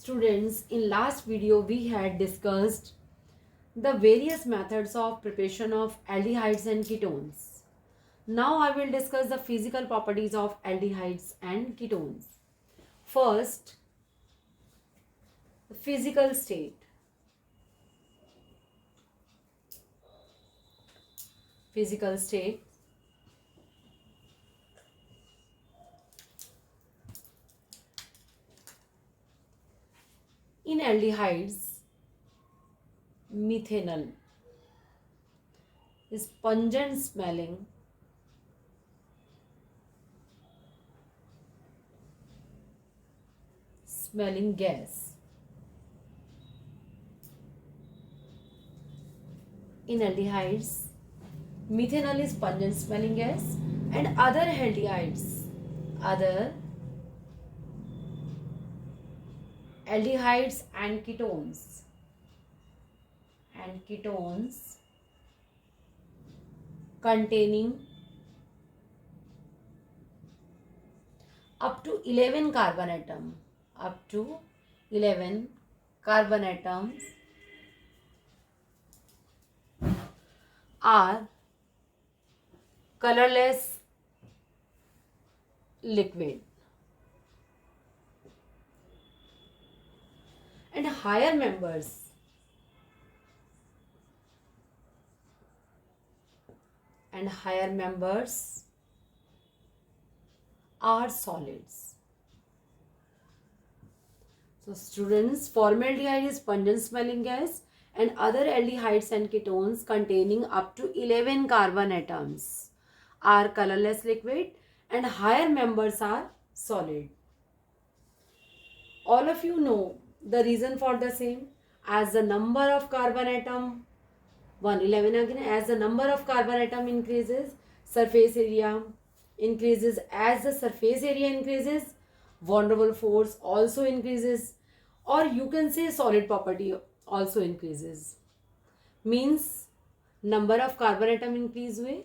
Students, in last video we had discussed the various methods of preparation of aldehydes and ketones. Now I will discuss the physical properties of aldehydes and ketones. First, the physical state. Physical state. In aldehydes, methanol is pungent smelling gas. In aldehydes, methanol is pungent smelling gas, and other aldehydes and ketones containing up to 11 carbon atoms are colorless liquid, and higher members are solids. So students, formaldehyde is pungent smelling gas, and other aldehydes and ketones containing up to 11 carbon atoms are colorless liquid, and higher members are solid. All of you know the reason for the same. As the number of carbon atom 111 again, as the number of carbon atom increases, surface area increases. As the surface area increases, van der Waals force also increases, or you can say solid property also increases. Means number of carbon atom increase हुए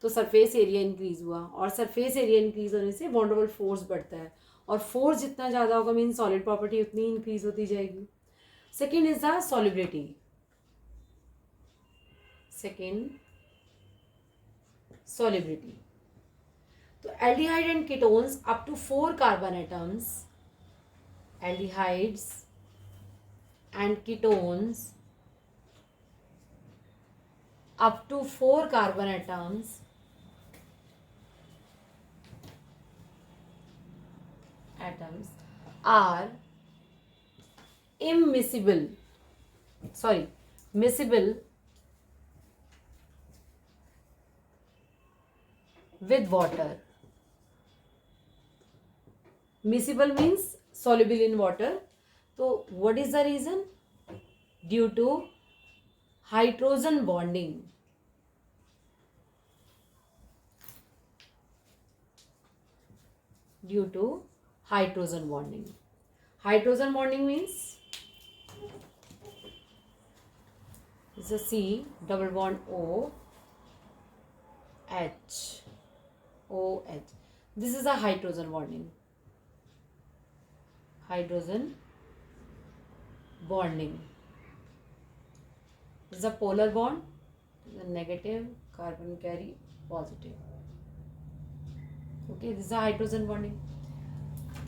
तो surface area increase हुआ, और surface area increase होने से van der Waals force बढ़ता है, और force जितना ज़्यादा होगा मीन सॉलिड प्रॉपर्टी उतनी इंक्रीज होती जाएगी. Second is the solubility. तो aldehyde and ketones up to 4 carbon atoms, aldehydes and ketones up to 4 carbon atoms are miscible with water. Miscible means soluble in water. So what is the reason? Due to hydrogen bonding. Hydrogen bonding means it's a C double bond O H. This is a hydrogen bonding. This is a polar bond. The negative carbon carry positive. Okay, this is a hydrogen bonding.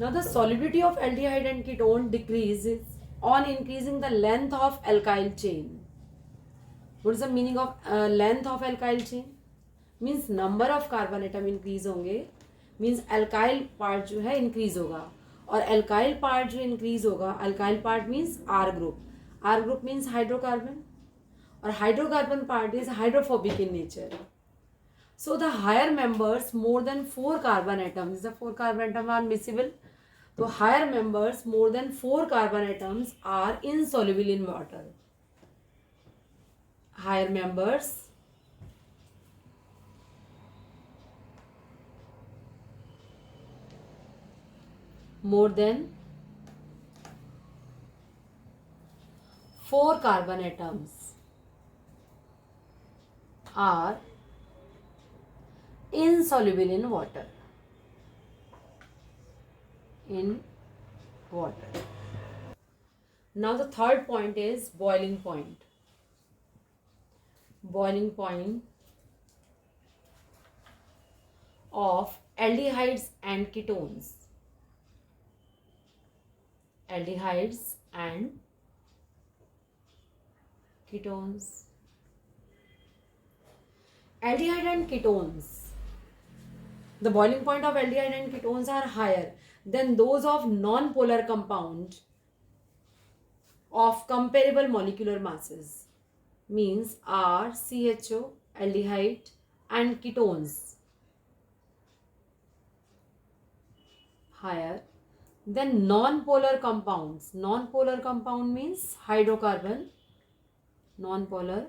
Now the solubility of aldehyde and ketone decreases on increasing the length of alkyl chain. What is the meaning of length of alkyl chain? Means number of carbon atom increase होंगे, means alkyl part जो है increase होगा, और alkyl part जो increase होगा, alkyl part means R group means hydrocarbon, और hydrocarbon part is hydrophobic in nature. So the higher members more than 4 carbon atoms, the 4 carbon atoms are miscible. So higher members more than 4 carbon atoms are insoluble in water. Higher members more than 4 carbon atoms are insoluble in water. Now the third point is boiling point. Boiling point of aldehydes and ketones. Aldehydes and ketones. Aldehyde and ketones. The boiling point of aldehyde and ketones are higher than those of non-polar compound of comparable molecular masses. Means R, CHO, aldehyde and ketones higher than non-polar compounds. Non-polar compound means hydrocarbon. Non-polar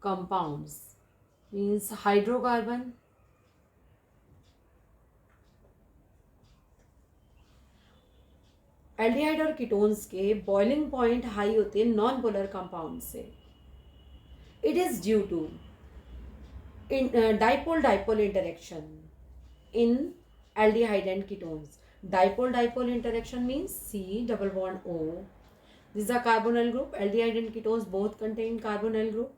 compounds means hydrocarbon. Aldehyde और ketones के boiling point high होते हैं non polar compound से. It is due to dipole dipole interaction in aldehyde and ketones. Dipole dipole interaction means C double bond O. This is a carbonyl group. Aldehyde and ketones both contain carbonyl group.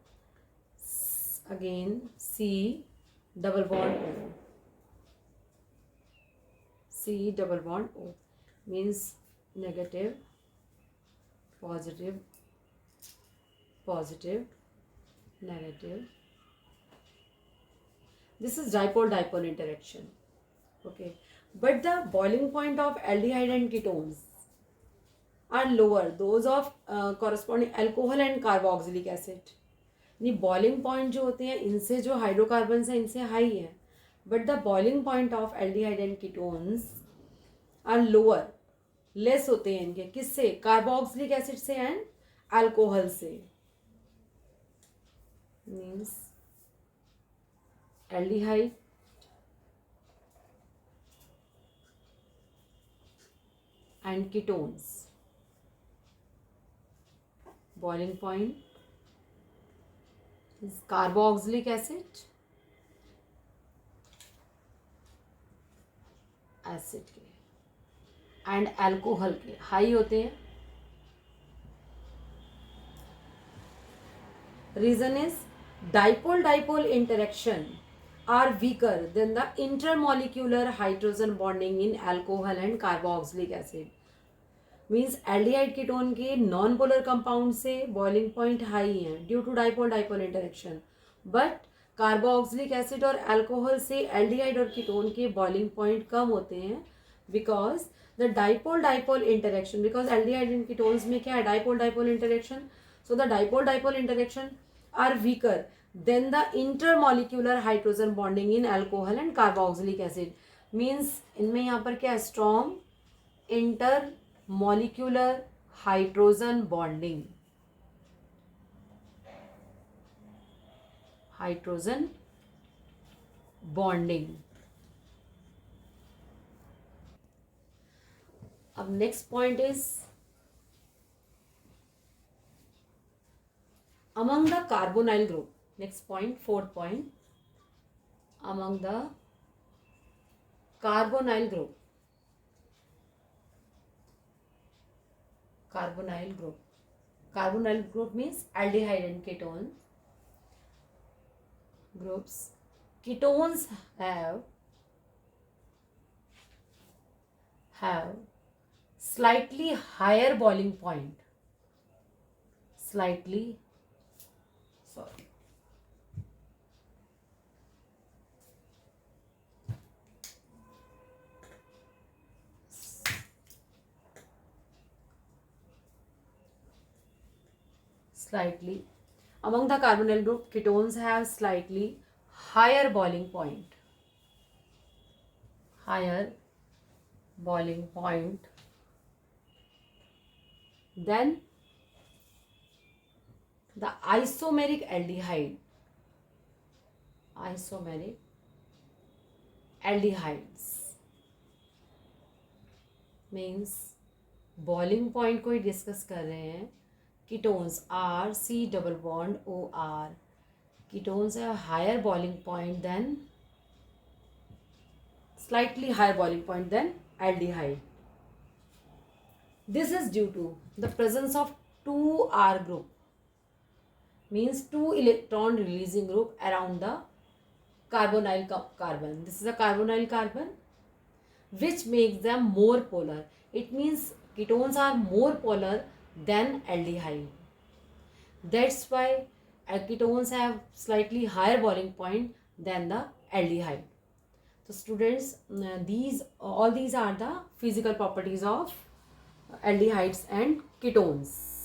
Again C double bond O. C double bond O means negative, positive, positive, negative. This is dipole-dipole interaction. Okay, but the boiling point of aldehyde and ketones are lower. Those of corresponding alcohol and carboxylic acid. नहीं boiling point जो होते हैं इनसे जो hydrocarbon है इनसे high है. But the boiling point of aldehyde and ketones are lower. Less होते हैं इनके. किससे? कार्बोक्सिलिक एसिड से एंड अल्कोहल से. Means aldehyde and ketones boiling point is carboxylic acid के एंड अल्कोहल के हाई होते हैं. Reason is dipole dipole interaction are weaker than the intermolecular hydrogen bonding in alcohol and carboxylic acid. Means aldehyde ketone के non polar compound से boiling point high है due to dipole dipole interaction. But carboxylic acid और alcohol से aldehyde और ketone के boiling point कम होते हैं because the dipole dipole interaction, because aldehyde and ketones में क्या है? dipole dipole interaction. So the dipole dipole interaction are weaker than the intermolecular hydrogen bonding in alcohol and carboxylic acid. Means इनमें यहाँ पर क्या है? strong intermolecular hydrogen bonding. Hydrogen bonding. अब next point is among the carbonyl group. Next point, fourth point, among the carbonyl group. Carbonyl group. Carbonyl group means aldehyde and ketone groups. Ketones have slightly higher boiling point. Slightly among the carbonyl group, ketones have slightly higher boiling point. Higher boiling point then the isomeric aldehyde. Isomeric aldehydes means boiling point को ही discuss कर रहे हैं. Ketones R C double bond O R. Ketones have higher boiling point than slightly higher boiling point than aldehyde. This is due to the presence of 2R group, means 2 electron releasing group around the carbonyl carbon. This is a carbonyl carbon, which makes them more polar. It means ketones are more polar than aldehyde. That's why ketones have slightly higher boiling point than the aldehyde. So students, all these are the physical properties of aldehydes and ketones.